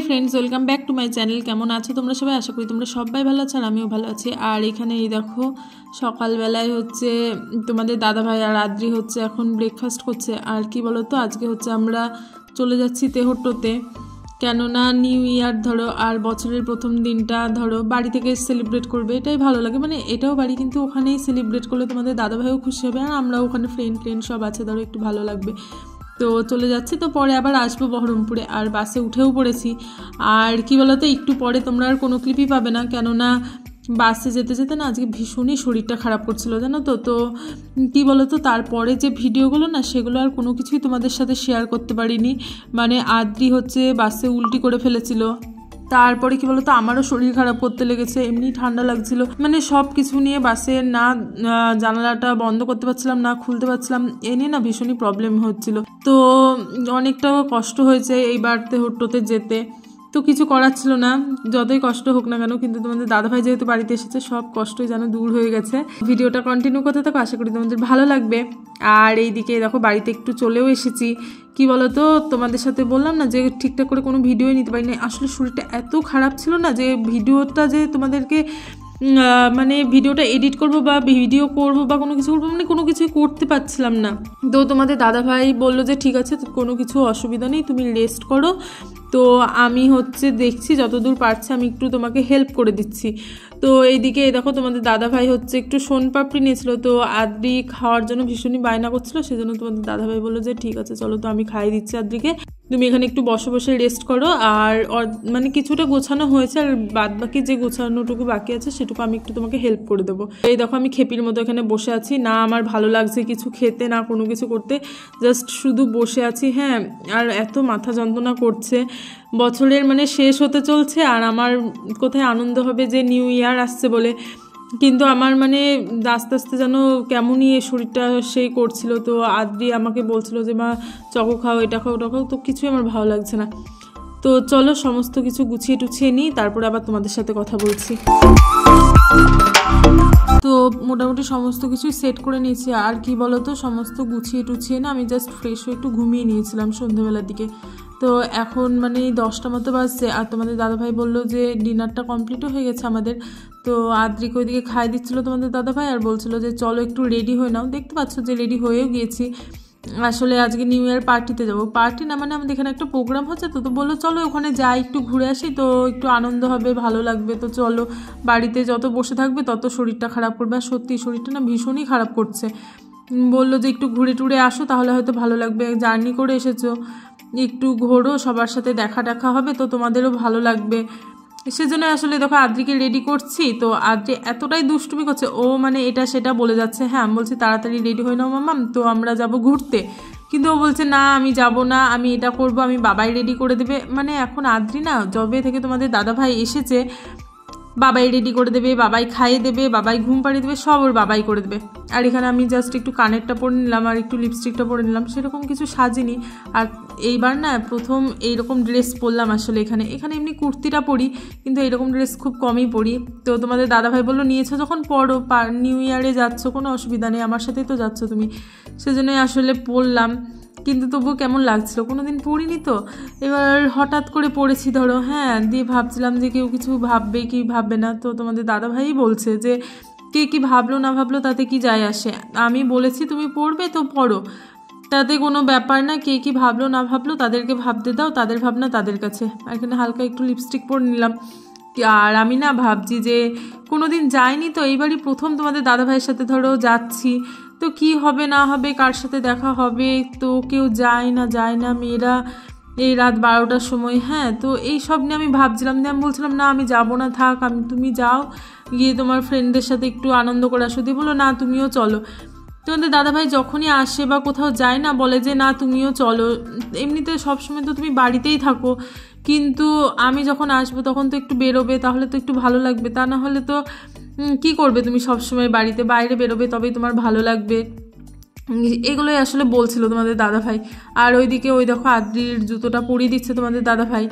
Friends, welcome back to my channel. কেমন আছো তোমরা সবাই? আশা করি তোমরা সবাই ভালো আছো আর আমিও ভালো আছি। আর এখানে এই দেখো সকালবেলায় হচ্ছে তোমাদের দাদাভাই আর আদ্রি হচ্ছে এখন ব্রেকফাস্ট করছে। আর কি বলো তো, আজকে হচ্ছে আমরা চলে যাচ্ছি তেহট্টতে, কেননা নিউ ইয়ার ধরো আর বছরের প্রথম দিনটা ধরো বাড়ি থেকে সেলিব্রেট করবে, এটাই ভালো লাগে। মানে এটাও বাড়ি, কিন্তু ওখানেই সেলিব্রেট করলে তোমাদের দাদাভাইও খুশি হবে আর আমরাও ওখানে ফ্রেন্ড সব আছে, ধরো একটু ভালো লাগবে। তো চলে যাচ্ছি, তো পরে আবার আসবো বহরমপুরে। আর বাসে উঠেও পড়েছি। আর কি বলতো, একটু পরে তোমরা আর কোনো ক্লিপই পাবে না, কেননা বাসে যেতে যেতে না আজকে ভীষণই শরীরটা খারাপ করছিল, জানো তো। তো কী বলতো, তারপরে যে ভিডিওগুলো না সেগুলো আর কোনো কিছুই তোমাদের সাথে শেয়ার করতে পারিনি। মানে আদ্রি হচ্ছে বাসে উল্টি করে ফেলেছিল, তারপরে কি বলতো আমারও শরীর খারাপ করতে লেগেছে, এমনি ঠান্ডা লাগছিল। মানে সব কিছু নিয়ে বাসে না জানালাটা বন্ধ করতে পারছিলাম না খুলতে পারছিলাম, এ নিয়ে না ভীষণই প্রবলেম হচ্ছিল। তো অনেকটা কষ্ট হয়েছে এইবার তেহট্টতে যেতে। তো কিছু করার ছিল না, যতই কষ্ট হোক না কেন, কিন্তু তোমাদের দাদাভাই যেহেতু বাড়িতে এসেছে সব কষ্টই যেন দূর হয়ে গেছে। ভিডিওটা কন্টিনিউ করতে থাকো, আশা করি তোমাদের ভালো লাগবে। আর এইদিকে দেখো বাড়িতে একটু চলেও এসেছি। কি বলতো, তোমাদের সাথে বললাম না যে ঠিকঠাক করে কোনো ভিডিওই নিতে পারি না, আসলে শরীরটা এত খারাপ ছিল না যে ভিডিওটা যে তোমাদেরকে মানে ভিডিওটা এডিট করব বা ভিডিও করব বা কোনো কিছু করবো, মানে কোনো কিছুই করতে পারছিলাম না। তো তোমাদের দাদাভাই বললো যে ঠিক আছে, কোনো কিছু অসুবিধা নেই, তুমি রেস্ট করো। তো আমি হচ্ছে দেখছি যতদূর পারছি আমি একটু তোমাকে হেল্প করে দিচ্ছি। তো এইদিকে দেখো তোমাদের দাদাভাই হচ্ছে একটু সোনপাপড়ি নিয়েছিল, তো আদ্রি খাওয়ার জন্য ভীষণই বায়না করছিল, সেজন্য তোমাদের দাদাভাই বললো যে ঠিক আছে চলো, তো আমি খাইয়ে দিচ্ছি আদ্রিকে, তুমি এখানে একটু বসে বসে রেস্ট করো। আর মানে কিছুটা গোছানো হয়েছে, আর বাদ বাকি যে গোছানোটুকু বাকি আছে সেটুকু আমি একটু তোমাকে হেল্প করে দেবো। এই দেখো আমি খেপির মতো এখানে বসে আছি, না আমার ভালো লাগছে কিছু খেতে না কোনো কিছু করতে, জাস্ট শুধু বসে আছি। হ্যাঁ, আর এত মাথা যন্ত্রণা করছে, বছরের মানে শেষ হতে চলছে আর আমার কোথায় আনন্দ হবে যে নিউ ইয়ার আসছে বলে, কিন্তু আমার মানে আস্তে আস্তে যেন কেমনই শরীরটা সেই করছিল। তো আদ্রি আমাকে বলছিল যে মা চকো খাও, এটা খাও ওটা খাও, তো কিছুই আমার ভালো লাগছে না। তো চলো সমস্ত কিছু গুছিয়ে টুছিয়ে নিই, তারপরে আবার তোমাদের সাথে কথা বলছি। তো মোটামুটি সমস্ত কিছুই সেট করে নিয়েছি। আর কি বলো তো, সমস্ত গুছিয়ে টুছিয়ে না আমি জাস্ট ফ্রেশ হয়ে একটু ঘুমিয়ে নিয়েছিলাম সন্ধ্যেবেলার দিকে। তো এখন মানে 10টা মতো বাজছে, আর তোমাদের দাদাভাই বললো যে ডিনারটা কমপ্লিটও হয়ে গেছে আমাদের। তো আদ্রিকে ওইদিকে খাই দিচ্ছিলো তোমাদের দাদাভাই, আর বলছিলো যে চলো একটু রেডি হয়ে নাও। দেখতে পাচ্ছ যে রেডি হয়েও গিয়েছি, আসলে আজকে নিউ ইয়ার পার্টিতে যাবো। পার্টি না মানে আমাদের এখানে একটা প্রোগ্রাম হচ্ছে, তো বললো চলো ওখানে যাই, একটু ঘুরে আসি, তো একটু আনন্দ হবে, ভালো লাগবে। তো চলো, বাড়িতে যত বসে থাকবে তত শরীরটা খারাপ করবে, আর সত্যি শরীরটা না ভীষণই খারাপ করছে। বললো যে একটু ঘুরে টুরে আসো, তাহলে হয়তো ভালো লাগবে, জার্নি করে এসেছো, একটু ঘোরো, সবার সাথে দেখা হবে, তো তোমাদেরও ভালো লাগবে। সেজন্য আসলে দেখো আদ্রিকে রেডি করছি। তো আদ্রি এতটাই দুষ্টুমি করছে, ও মানে এটা সেটা বলে যাচ্ছে। হ্যাঁ, আমি বলছি তাড়াতাড়ি রেডি হয়ে নাও মাম্মাম, তো আমরা যাব ঘুরতে, কিন্তু ও বলছে না আমি যাব না, আমি এটা করব, আমি বাবাই রেডি করে দেবে। মানে এখন আদ্রি না যবে থেকে তোমাদের দাদাভাই এসেছে, বাবাই রেডি করে দেবে, বাবাই খাইয়ে দেবে, বাবাই ঘুম পাড়িয়ে দেবে, সব ওর বাবাই করে দেবে। আর এখানে আমি জাস্ট একটু কানেরটা পরে নিলাম আর একটু লিপস্টিকটা পরে নিলাম, সেরকম কিছু সাজিনি। আর এইবার না প্রথম এইরকম ড্রেস পরলাম। আসলে এখানে এমনি কুর্তিটা পরি, কিন্তু এইরকম ড্রেস খুব কমই পরি। তো তোমাদের দাদাভাই বললো নিয়েছো যখন পরো, নিউ ইয়ারে যাচ্ছ, কোনো অসুবিধা নেই, আমার সাথেই তো যাচ্ছ তুমি, সেজন্যই আসলে পরলাম। কিন্তু তবুও কেমন লাগছিল, কোনো দিন পড়িনি তো, এবার হঠাৎ করে পড়েছি ধরো। হ্যাঁ, দিয়ে ভাবছিলাম যে কেউ কিছু ভাববে কি ভাববে না। তো তোমাদের দাদাভাই বলছে যে কে কি ভাবলো না ভাবলো তাতে কি যায় আসে, আমি বলেছি তুমি পড়বে তো পড়ো, তাতে কোনো ব্যাপার না, কে কি ভাবলো না ভাবলো তাদেরকে ভাবতে দাও, তাদের ভাবনা তাদের কাছে। এখানে হালকা একটু লিপস্টিক পরে নিলাম। আর আমি না ভাবছি যে কোনো দিন যাইনি, তো এইবারই প্রথম তোমাদের দাদাভাইয়ের সাথে ধরো যাচ্ছি, তো কি হবে না হবে, কার সাথে দেখা হবে, তো কেউ যায় না মেয়েরা এই রাত 12টার সময়। হ্যাঁ, তো এই সব নিয়ে আমি ভাবছিলাম, দিয়ে আমি বলছিলাম না আমি যাবো না, থাক, তুমি যাও, গিয়ে তোমার ফ্রেন্ডদের সাথে একটু আনন্দ করে আসো। দিয়ে বলো না তুমিও চলো। তোমাদের দাদাভাই যখনই আসে বা কোথাও যায় না বলে যে না তুমিও চলো, এমনিতে সবসময় তো তুমি বাড়িতেই থাকো, কিন্তু আমি যখন আসবো তখন তো একটু বেরোবে, তাহলে তো একটু ভালো লাগবে, তা না হলে তো কি করবে তুমি সবসময় বাড়িতে, বাইরে বেরোবে তবেই তোমার ভালো লাগবে। এগুলোই আসলে বলছিল তোমাদের দাদাভাই। আর ওইদিকে ওই দেখো আদ্রির জুতোটা পরিয়ে দিচ্ছে তোমাদের দাদাভাই।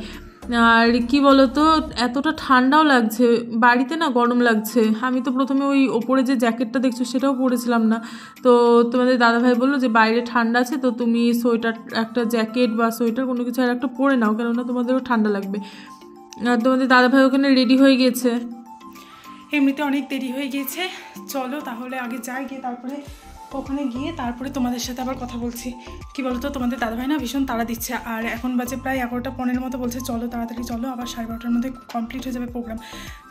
আর কি বলতো, এতটা ঠান্ডাও লাগছে, বাড়িতে না গরম লাগছে। আমি তো প্রথমে ওই ওপরে যে জ্যাকেটটা দেখছো সেটাও পরেছিলাম না। তো তোমাদের দাদাভাই বললো যে বাইরে ঠান্ডা আছে, তো তুমি সোয়েটার, একটা জ্যাকেট বা সোয়েটার কোনো কিছু আর একটা পরে নাও, কেননা তোমাদেরও ঠান্ডা লাগবে। আর তোমাদের দাদাভাই ওখানে রেডি হয়ে গেছে। এমনিতে অনেক দেরি হয়ে গিয়েছে, চলো তাহলে আগে যাই, গিয়ে তারপরে ওখানে গিয়ে তারপরে তোমাদের সাথে আবার কথা বলছি। কি বলতো, তোমাদের দাদাভাই না ভীষণ তাড়া দিচ্ছে, আর এখন বাজে প্রায় 11টা 15 মতো, বলছে চলো তাড়াতাড়ি চলো, আবার 12:30টার মধ্যে কমপ্লিট হয়ে যাবে প্রোগ্রাম।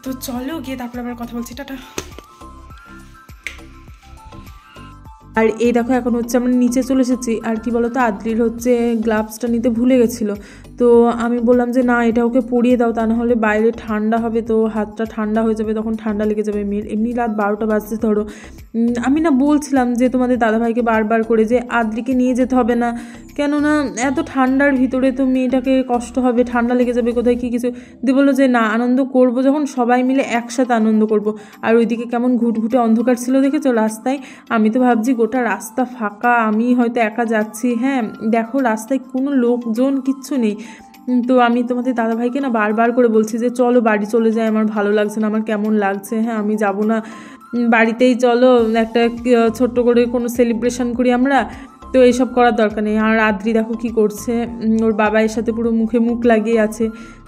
তো চলো গিয়ে তারপরে আবার কথা বলছি, টাটা। আর এই দেখো এখন হচ্ছে আমরা নিচে চলে এসেছি। আর কি বলতো, আদ্রির হচ্ছে গ্লাভসটা নিতে ভুলে গেছিলো, তো আমি বললাম যে না এটা ওকে পরিয়ে দাও, তা নাহলে বাইরে ঠান্ডা হবে, তো হাতটা ঠান্ডা হয়ে যাবে, তখন ঠান্ডা লেগে যাবে মেয়ের। এমনি রাত 12টা বাজতে ধরো। আমি না বলছিলাম যে তোমাদের দাদাভাইকে বারবার করে যে আদ্রিকে নিয়ে যেতে হবে না, কেননা এত ঠান্ডার ভিতরে তো মেয়েটাকে কষ্ট হবে, ঠান্ডা লেগে যাবে কোথায় কী কিছু দিয়ে। বললো যে না, আনন্দ করব যখন সবাই মিলে একসাথে আনন্দ করব। আর ওইদিকে কেমন ঘুটঘুটে অন্ধকার ছিল দেখেছো রাস্তায়, আমি তো ভাবছি গোটা রাস্তা ফাঁকা, আমি হয়তো একা যাচ্ছি। হ্যাঁ দেখো রাস্তায় কোনো লোকজন কিচ্ছু নেই। তো আমি তোমাদের দাদাভাইকে না বারবার করে বলছি যে চলো বাড়ি চলে যাই, আমার ভালো লাগছে না, আমার কেমন লাগছে, হ্যাঁ আমি যাব না, বাড়িতেই চলো, একটা ছোট্ট করে কোনো সেলিব্রেশন করি আমরা, তো এইসব করার দরকার নেই। আর আদ্রি দেখো কী করছে, ওর বাবা এর সাথে পুরো মুখে মুখ লাগিয়ে আছে।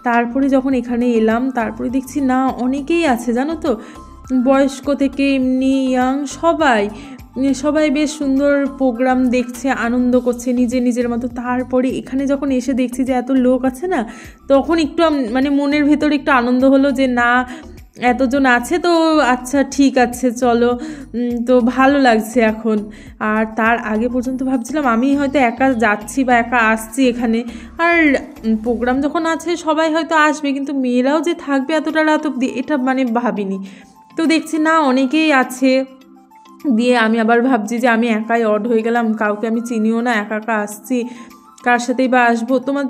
তারপরে যখন এখানে এলাম তারপরে দেখছি না অনেকেই আছে জানো তো, বয়স্ক থেকে এমনি ইয়াং সবাই বেশ সুন্দর প্রোগ্রাম দেখছে, আনন্দ করছে নিজে নিজের মতো। তারপরে এখানে যখন এসে দেখছি যে এত লোক আছে না, তখন একটু মানে মনের ভেতর একটু আনন্দ হলো যে না এতজন আছে, তো আচ্ছা ঠিক আছে চলো, তো ভালো লাগছে এখন। আর তার আগে পর্যন্ত ভাবছিলাম আমি হয়তো একা যাচ্ছি বা একা আসছি এখানে, আর প্রোগ্রাম যখন আছে সবাই হয়তো আসবে, কিন্তু মেয়েরাও যে থাকবে এতটা রাত অবধি এটা মানে ভাবিনি। তো দেখছি না অনেকেই আছে, দিয়ে আমি আবার ভাবছি যে আমি একাই অড হয়ে গেলাম, কাউকে আমি চিনিও না, একা একা আসছি, কার সাথেই বা আসবো। তোমার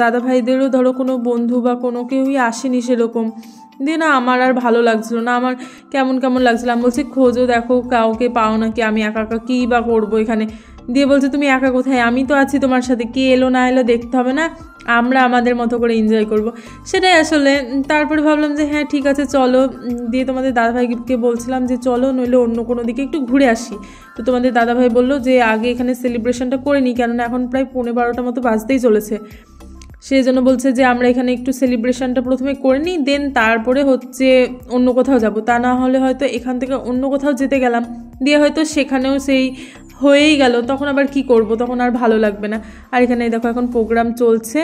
দাদা ভাইদেরও ধরো কোনো বন্ধু বা কোনো কেউই আসেনি সেরকম, দিয়ে না আমার আর ভালো লাগছিলো না, আমার কেমন কেমন লাগছিলো। আমি বলছি খোঁজও দেখো কাউকে পাও নাকি, আমি একা একা কী বা করবো এখানে। দিয়ে বলছে তুমি একা কোথায়, আমি তো আছি তোমার সাথে, কে এলো না এলো দেখতে হবে না, আমরা আমাদের মতো করে এনজয় করব। সেটাই আসলে। তারপরে ভাবলাম যে হ্যাঁ ঠিক আছে চলো, দিয়ে তোমাদের দাদাভাইকে বলছিলাম যে চলো নইলে অন্য কোনো দিকে একটু ঘুরে আসি। তো তোমাদের দাদাভাই বললো যে আগে এখানে সেলিব্রেশনটা করে নিই, কেননা এখন প্রায় 11:30 মতো বাজতেই চলেছে। সেই জন্য বলছে যে আমরা এখানে একটু সেলিব্রেশনটা প্রথমে করে নিই, দেন তারপরে হচ্ছে অন্য কোথাও যাব, তা না হলে হয়তো এখান থেকে অন্য কোথাও যেতে গেলাম, দিয়ে হয়তো সেখানেও সেই হয়েই গেল, তখন আবার কি করব, তখন আর ভালো লাগবে না। আর এখানে দেখো এখন প্রোগ্রাম চলছে।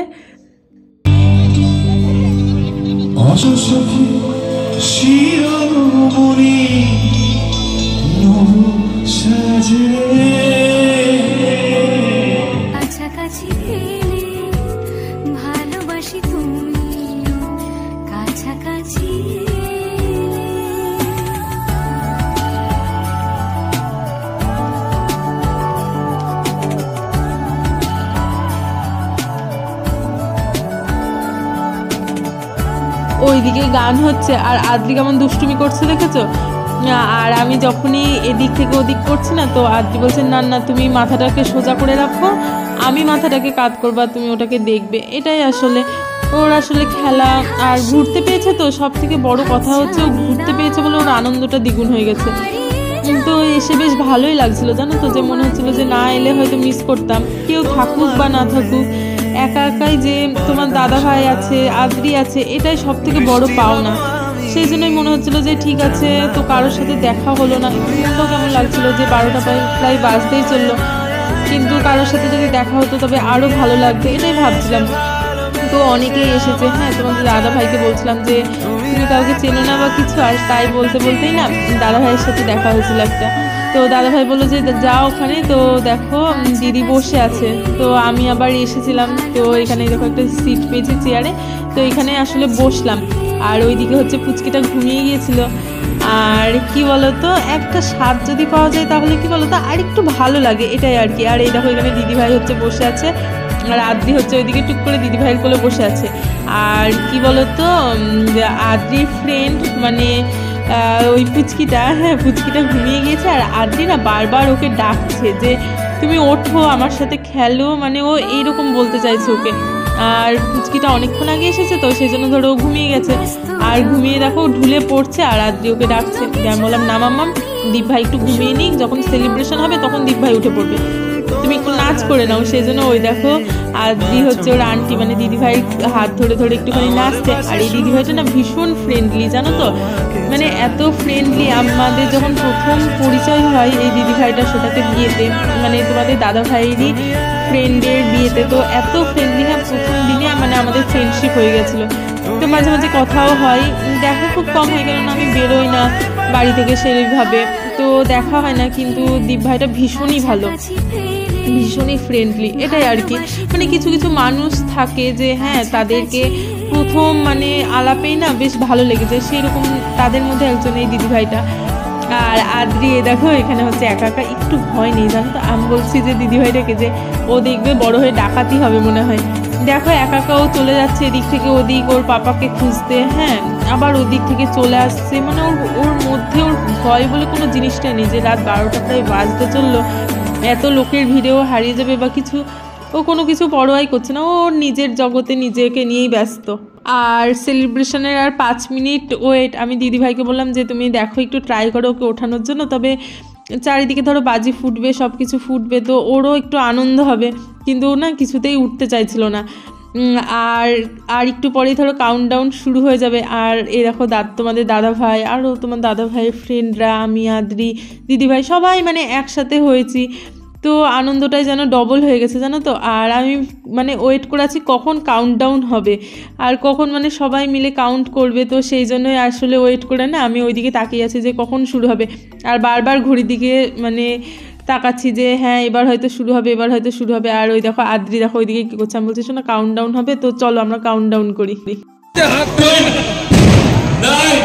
ওইদিকে গান হচ্ছে আর আদ্রি কেমন দুষ্টুমি করছে দেখেছো। আর আমি যখনই এদিক থেকে ওদিক করছি না, তো আদ্রি বলছে না না তুমি মাথাটাকে সোজা করে রাখো, আমি মাথাটাকে কাত করবা, তুমি ওটাকে দেখবে। এটাই আসলে ওর আসলে খেলা। আর ঘুরতে পেয়েছে, তো সব থেকে বড় কথা হচ্ছে ও ঘুরতে পেয়েছে বলে ওর আনন্দটা দ্বিগুণ হয়ে গেছে। কিন্তু এসে বেশ ভালোই লাগছিল জানো তো, যে মনে হচ্ছিল যে না এলে হয়তো মিস করতাম, কেউ থাকুক বা না থাকুক, একা একাই যে তোমার দাদা ভাই আছে, আদ্রি আছে, এটাই সব থেকে বড় পাওনা। সেই জন্যই মনে হচ্ছিল যে ঠিক আছে, তো কারোর সাথে দেখা হলো না, মনটাও কেমন লাগছিল যে 12টা প্রায় বাজতেই চললো, কিন্তু কারোর সাথে যদি দেখা হতো তবে আরও ভালো লাগবে, এটাই ভাবছিলাম। তো অনেকেই এসেছে। হ্যাঁ তোমাদের দাদা ভাইকে বলছিলাম যে তুমি কাউকে চেনো না বা কিছু, আর তাই বলতে বলতেই না দাদা ভাইয়ের সাথে দেখা হয়েছিল একটা। তো দাদা ভাই বললো যে যাও ওখানে, তো দেখো দিদি বসে আছে। তো আমি আবার এসেছিলাম, তো এখানে দেখো একটা সিট পেয়েছি চেয়ারে, তো এখানে আসলে বসলাম। আর ওইদিকে হচ্ছে পুচকিটা ঘুমিয়ে গিয়েছিল। আর কি বলতো, একটা স্বাদ যদি পাওয়া যায় তাহলে কি বলতো আর একটু ভালো লাগে, এটাই আর কি। আর এই দেখো এখানে দিদিভাই হচ্ছে বসে আছে, আর আদ্রি হচ্ছে ওইদিকে টুক করে দিদিভাইয়ের কোলে বসে আছে। আর কি বলতো, আদ্রির ফ্রেন্ড মানে ওই পুচকিটা, হ্যাঁ পুচকিটা ঘুমিয়ে গিয়েছে, আর আদ্রি না বারবার ওকে ডাকছে যে তুমি ওঠো আমার সাথে খেলো, মানে ও এইরকম বলতে চাইছে ওকে। আর পুচকিটা অনেকক্ষণ আগে এসেছে তো সেই জন্য ধরো ঘুমিয়ে গেছে, আর ঘুমিয়ে দেখো ঢুলে পড়ছে আর আদ্রি ওকে ডাকছে। আমি বললাম না মাম্মাম, দীপ ভাই একটু ঘুমিয়ে নিক, যখন সেলিব্রেশন হবে তখন দীপ ভাই উঠে পড়বে, তুমি একটু নাচ করে নাও। সেই জন্য ওই দেখো আদ্রি হচ্ছে ওর আন্টি মানে দিদিভাই হাত ধরে ধরে একটুখানি নাচছে। আর এই দিদিভাইটা না ভীষণ ফ্রেন্ডলি জানো তো, মানে এত ফ্রেন্ডলি। আমাদের যখন প্রথম পরিচয় হয় এই দিদিভাইটার সাথে বিয়েতে, মানে তোমাদের দাদা ভাইয়েরই ফ্রেন্ডের বিয়েতে, তো এত ফ্রেন্ডলি না প্রথম দিনে মানে আমাদের ফ্রেন্ডশিপ হয়ে গেছিলো। তো মাঝে মাঝে কথাও হয়, দেখা খুব কম হয় কারণ আমি বেরোই না বাড়ি থেকে সেইভাবে, তো দেখা হয় না। কিন্তু দীপ ভাইটা ভীষণই ভালো, ভীষণই ফ্রেন্ডলি, এটাই আর কি। মানে কিছু কিছু মানুষ থাকে যে হ্যাঁ তাদেরকে প্রথম মানে আলাপেই না বেশ ভালো লেগেছে, সেরকম তাদের মধ্যে একজন এই দিদিভাইটা। আর আদ্রি দেখো এখানে হচ্ছে একা একা, একটু ভয় নেই জানো তো। আমি বলছি যে দিদিভাইটাকে যে ও দেখবে বড় হয়ে ডাকাতি হবে মনে হয়। দেখো একা একা ও চলে যাচ্ছে এদিক থেকে ওদিক ওর পাপাকে খুঁজতে, হ্যাঁ আবার ওদিক থেকে চলে আসছে। মানে ওর মধ্যে ওর ভয় বলে কোনো জিনিসটা নেই যে রাত 12টা প্রায় বাজতে চললো, এত লোকের ভিড়েও হারিয়ে যাবে বা কিছু, ও কোনো কিছু পরোয়াই করছে না, ও নিজের জগতে নিজেকে নিয়েই ব্যস্ত। আর সেলিব্রেশনের আর 5 মিনিট ওয়েট, আমি দিদিভাইকে বললাম যে তুমি দেখো একটু ট্রাই করো ওকে ওঠানোর জন্য, তবে চারিদিকে ধরো বাজি ফুটবে সব কিছু ফুটবে তো ওরও একটু আনন্দ হবে, কিন্তু ও না কিছুতেই উঠতে চাইছিল না। আর একটু পরেই ধরো কাউন্টডাউন শুরু হয়ে যাবে। আর এই দেখো তোমাদের দাদা ভাই আরও তোমার দাদা ভাইয়ের ফ্রেন্ডরা, আমি আদ্রি দিদিভাই সবাই মানে একসাথে হয়েছি, তো আনন্দটাই যেন ডবল হয়ে গেছে জানো তো। আর আমি মানে ওয়েট করে আছি কখন কাউন্টডাউন হবে আর কখন মানে সবাই মিলে কাউন্ট করবে, তো সেই জন্যই আসলে ওয়েট করে না আমি ওইদিকে তাকিয়ে আছি যে কখন শুরু হবে। আর বারবার ঘড়ির দিকে মানে তাকাচ্ছি যে হ্যাঁ এবার হয়তো শুরু হবে, এবার হয়তো শুরু হবে। আর ওই দেখো আদ্রি দেখো ওইদিকে কী করছে, আমি বলছি শোনো কাউন্টডাউন হবে, তো চলো আমরা কাউন্টডাউন করি। 10, 9,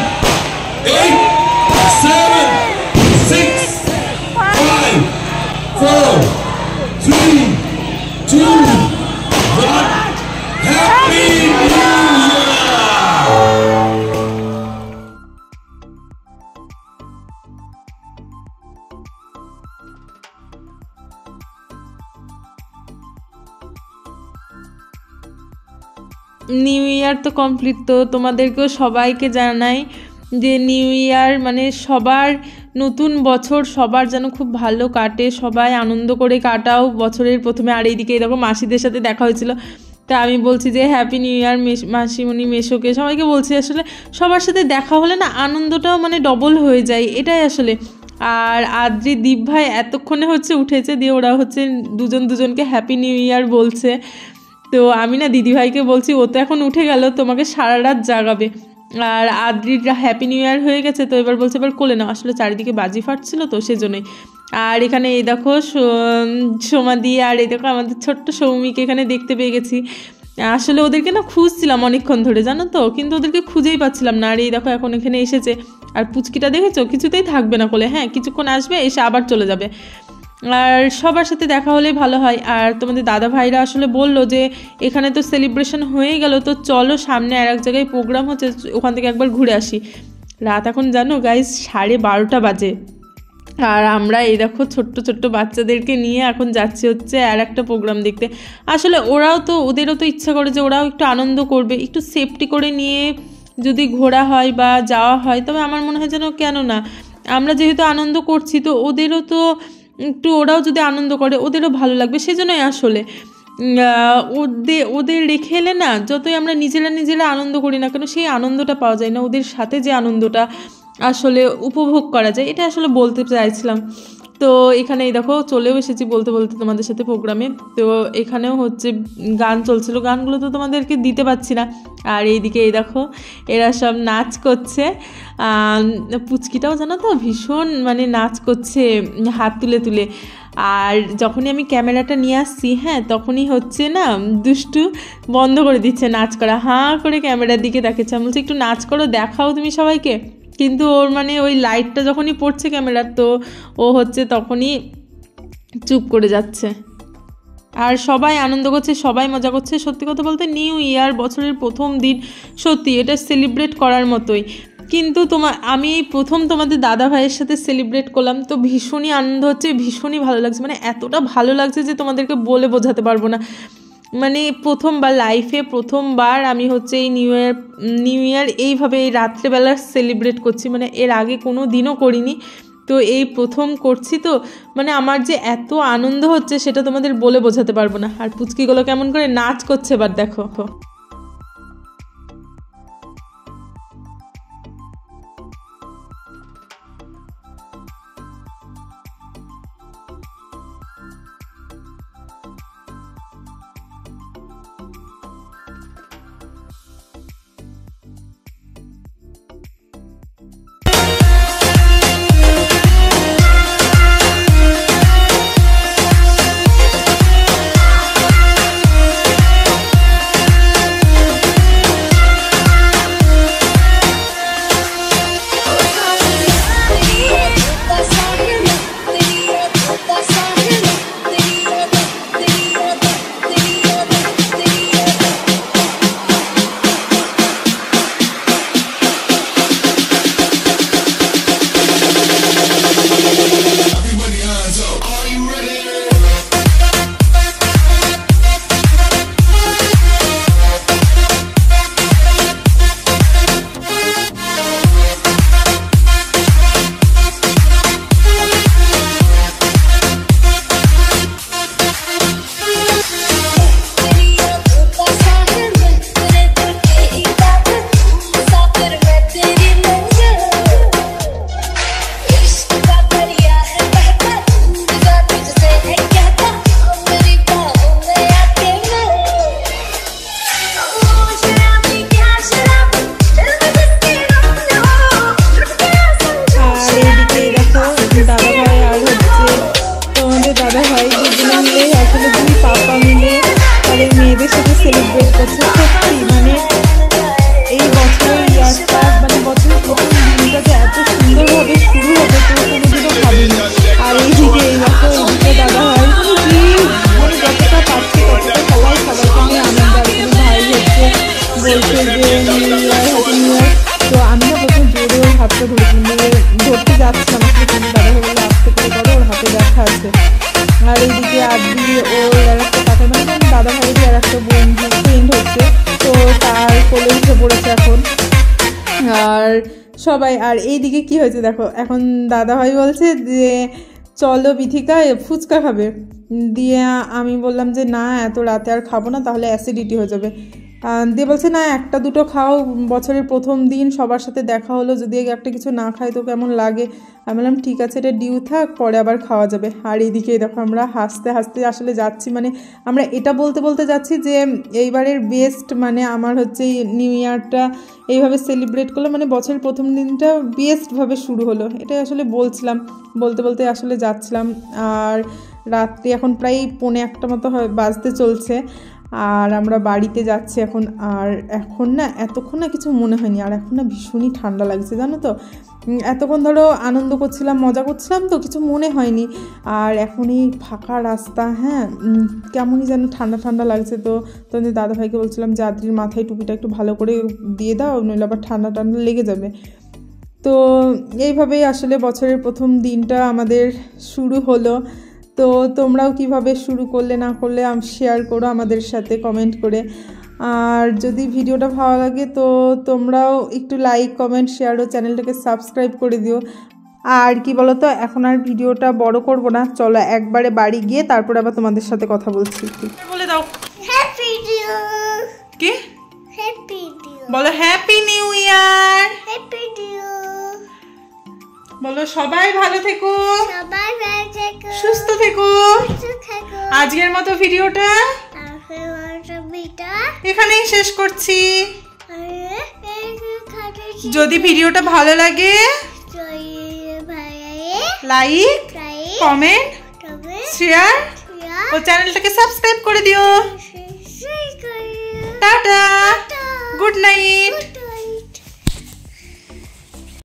8, 7, 6, 5, 4, 3, 2, 1. Happy New Year! New year তো কমপ্লিট, তো তোমাদেরকেও সবাইকে জানাই যে নিউ ইয়ার মানে সবার নতুন বছর সবার যেন খুব ভালো কাটে, সবাই আনন্দ করে কাটাও বছরের প্রথমে। আর এইদিকে এরকম মাসিদের সাথে দেখা হয়েছিল, তা আমি বলছি যে হ্যাপি নিউ ইয়ার মাসিমণি মেশোকে সবাইকে বলছি। আসলে সবার সাথে দেখা হলে না আনন্দটাও মানে ডবল হয়ে যায়, এটাই আসলে। আর আদ্রি দীপ ভাই এতক্ষণে হচ্ছে উঠেছে, দিয়ে ওরা হচ্ছে দুজনকে হ্যাপি নিউ ইয়ার বলছে। তো আমি না দিদিভাইকে বলছি ও তো এখন উঠে গেল, তোমাকে সারা রাত জাগাবে। আর আদ্রির হ্যাপি নিউ ইয়ার হয়ে গেছে, তো এবার বলছে এবার কোলে না, আসলে চারিদিকে বাজি ফাটছিল তো সেজন্যই। আর এখানে এই দেখো সোমাদি আর এই দেখো আমাদের ছোট্ট সৌমিকে এখানে দেখতে পেয়ে গেছি। আসলে ওদেরকে না খুঁজছিলাম অনেকক্ষণ ধরে জানো তো, কিন্তু ওদেরকে খুঁজেই পাচ্ছিলাম না। আর এই দেখো এখন এখানে এসেছে। আর পুচকিটা দেখেছো কিছুতেই থাকবে না কোলে, হ্যাঁ কিছুক্ষণ আসবে এসে আবার চলে যাবে। আর সবার সাথে দেখা হলেই ভালো হয়। আর তোমাদের দাদা ভাইরা আসলে বললো যে এখানে তো সেলিব্রেশন হয়ে গেল, তো চলো সামনে আর এক জায়গায় প্রোগ্রাম হচ্ছে ওখান থেকে একবার ঘুরে আসি। রাত এখন জানো গাইস 12:30 বাজে, আর আমরা এই দেখো ছোট্ট ছোট্ট বাচ্চাদেরকে নিয়ে এখন যাচ্ছি হচ্ছে আর একটা প্রোগ্রাম দেখতে। আসলে ওদেরও তো ইচ্ছা করে যে ওরাও একটু আনন্দ করবে, একটু সেফটি করে নিয়ে যদি ঘোরা হয় বা যাওয়া হয় তবে আমার মনে হয় যেন কেন না, আমরা যেহেতু আনন্দ করছি তো ওদেরও তো একটু, ওরাও যদি আনন্দ করে ওদেরও ভালো লাগবে। সেজন্যই আসলে ওদের রেখে এলে না যতই আমরা নিজেরা আনন্দ করি না কেন সেই আনন্দটা পাওয়া যায় না, ওদের সাথে যে আনন্দটা আসলে উপভোগ করা যায় এটা আসলে বলতে চাইছিলাম। তো এখানে এই দেখো চলেও এসেছি বলতে বলতে তোমাদের সাথে প্রোগ্রামে। তো এখানেও হচ্ছে গান চলছিল, গানগুলো তো তোমাদেরকে দিতে পারছি না। আর এইদিকে এই দেখো এরা সব নাচ করছে, পুচকিটাও জানো তো ভীষণ মানে নাচ করছে হাত তুলে তুলে। আর যখনই আমি ক্যামেরাটা নিয়ে আসছি হ্যাঁ তখনই হচ্ছে না দুষ্টু বন্ধ করে দিচ্ছে নাচ করা, হাঁ করে ক্যামেরার দিকে দেখাচ্ছে। আমি বলছি একটু নাচ করো দেখাও তুমি সবাইকে, কিন্তু ওর মানে ওই লাইটটা যখনই পড়ছে ক্যামেরার তো ও হচ্ছে তখনই চুপ করে যাচ্ছে। আর সবাই আনন্দ করছে, সবাই মজা করছে। সত্যি কথা বলতে নিউ ইয়ার বছরের প্রথম দিন সত্যি এটা সেলিব্রেট করার মতোই। কিন্তু আমি এই প্রথম তোমাদের দাদা ভাইয়ের সাথে সেলিব্রেট করলাম, তো ভীষণই আনন্দ হচ্ছে, ভীষণই ভালো লাগছে, মানে এতটা ভালো লাগছে যে তোমাদেরকে বলে বোঝাতে পারবো না। মানে প্রথমবার লাইফে প্রথমবার আমি হচ্ছে এই নিউ ইয়ার এইভাবে এই রাত্রেবেলা সেলিব্রেট করছি, মানে এর আগে কোনো দিনও করিনি, তো এই প্রথম করছি। তো মানে আমার যে এত আনন্দ হচ্ছে সেটা তোমাদের বলে বোঝাতে পারবো না। আর পুচকিগুলো কেমন করে নাচ করছে এবার দেখো। ধরতে যাচ্ছিলাম আসলে, কিন্তু দাদা ভাই বললো আস্তে করে করো, ওর হাতে ব্যথা আছে। আর এইদিকে আদি ওর আর একটা কাকা, মানে দাদা ভাইয়েরই আর একটা বন্ধু ফ্রেন্ড হচ্ছে, তো তার কোলে উঠে পড়েছে এখন আর সবাই। আর এইদিকে কি হয়েছে দেখো, এখন দাদা ভাই বলছে যে চলো বিথিকা ফুচকা খাবে, দিয়ে আমি বললাম যে না এত রাতে আর খাবো না, তাহলে অ্যাসিডিটি হয়ে যাবে। দিয়ে বলছে না একটা দুটো খাও, বছরের প্রথম দিন সবার সাথে দেখা হলো, যদি একটা কিছু না খাই তো কেমন লাগে। আমি বললাম ঠিক আছে এটা ডিউ থাক, পরে আবার খাওয়া যাবে। আর এইদিকে দেখো আমরা হাসতে হাসতে আসলে যাচ্ছি, মানে আমরা এটা বলতে বলতে যাচ্ছি যে এইবারের বেস্ট, মানে আমার হচ্ছে নিউ ইয়ারটা এইভাবে সেলিব্রেট করলো, মানে বছরের প্রথম দিনটা বেস্টভাবে শুরু হলো, এটাই আসলে বলছিলাম, বলতে বলতে আসলে যাচ্ছিলাম। আর রাত্রি এখন প্রায় 1:45 মতো বাজতে চলছে, আর আমরা বাড়িতে যাচ্ছি এখন। আর এখন না এতক্ষণ না কিছু মনে হয়নি, আর এখন না ভীষণই ঠান্ডা লাগছে জানো তো। এতক্ষণ ধরো আনন্দ করছিলাম, মজা করছিলাম, তো কিছু মনে হয়নি। আর এখন এই ফাঁকা রাস্তা, হ্যাঁ কেমনই যেন ঠান্ডা ঠান্ডা লাগছে। তো তোমাদের দাদাভাইকে বলছিলাম যে আদ্রির মাথায় টুপিটা একটু ভালো করে দিয়ে দাও, নইলে আবার ঠান্ডা ঠান্ডা লেগে যাবে। তো এইভাবেই আসলে বছরের প্রথম দিনটা আমাদের শুরু হলো। তো তোমরাও কিভাবে শুরু করলে না করলে শেয়ার করো আমাদের সাথে কমেন্ট করে। আর যদি ভিডিওটা ভালো লাগে তো তোমরাও একটু লাইক কমেন্ট শেয়ার ও চ্যানেলটাকে সাবস্ক্রাইব করে দিও। আর কি বলো তো, এখন আর ভিডিওটা বড় করব না, চলো একবারে বাড়ি গিয়ে তারপরে আবার তোমাদের সাথে কথা বলছি। বলে দাও হ্যাপি নিউ কি হ্যাপি নিউ বলো happy new year, happy new বলো সবাই ভালো থেকো, সবাই ভালো থেকো, সুস্থ থেকো। আজকের মতো ভিডিওটা এখানেই শেষ করছি। যদি ভিডিওটা ভালো লাগে লাইক কমেন্ট শেয়ার ও চ্যানেলটাকে সাবস্ক্রাইব করে দিও। Tata, good night.